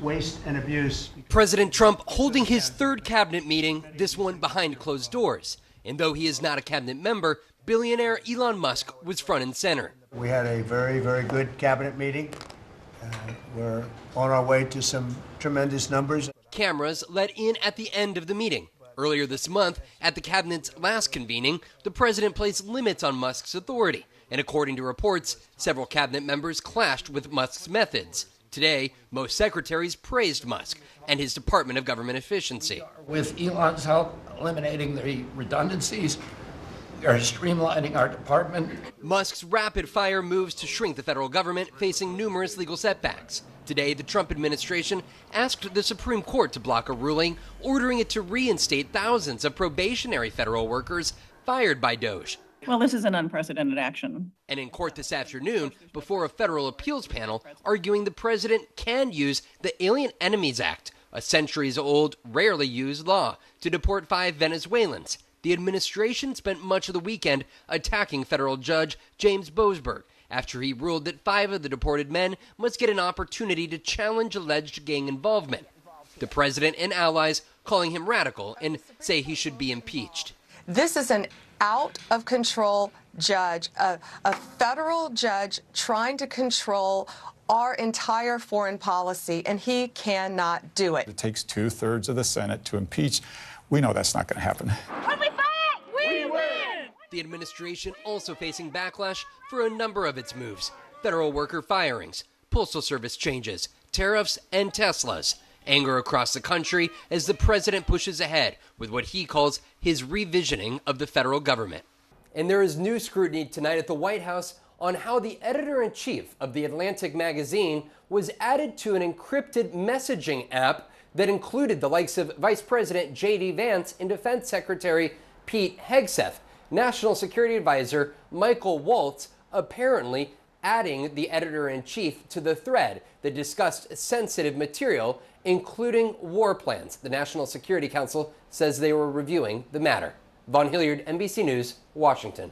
Waste and abuse. President Trump holding his third cabinet meeting, this one behind closed doors. And though he is not a cabinet member, billionaire Elon Musk was front and center. We had a very, very good cabinet meeting. We're on our way to some tremendous numbers. Cameras let in at the end of the meeting. Earlier this month, at the cabinet's last convening, the president placed limits on Musk's authority. And according to reports, several cabinet members clashed with Musk's methods. Today, most secretaries praised Musk and his Department of Government Efficiency. With Elon's help eliminating the redundancies, we are streamlining our department. Musk's rapid-fire moves to shrink the federal government facing numerous legal setbacks. Today, the Trump administration asked the Supreme Court to block a ruling ordering it to reinstate thousands of probationary federal workers fired by DOGE. Well, this is an unprecedented action. And in court this afternoon, before a federal appeals panel arguing the president can use the Alien Enemies Act, a centuries-old, rarely used law, to deport 5 Venezuelans. The administration spent much of the weekend attacking federal judge James Boasberg after he ruled that 5 of the deported men must get an opportunity to challenge alleged gang involvement. The president and allies calling him radical and say he should be impeached. This is an out-of-control judge, a federal judge trying to control our entire foreign policy, and he cannot do it. It takes 2/3 of the Senate to impeach. We know that's not going to happen. When we fight, we win! The administration also facing backlash for a number of its moves: federal worker firings, postal service changes, tariffs, and Teslas. Anger across the country as the president pushes ahead with what he calls his revisioning of the federal government. And there is new scrutiny tonight at the White House on how the editor-in-chief of The Atlantic magazine was added to an encrypted messaging app that included the likes of Vice President J.D. Vance and Defense Secretary Pete Hegseth. National Security Advisor Michael Waltz apparently adding the editor-in-chief to the thread that discussed sensitive material, including war plans. The National Security Council says they were reviewing the matter. Vaughn Hilliard, NBC News, Washington.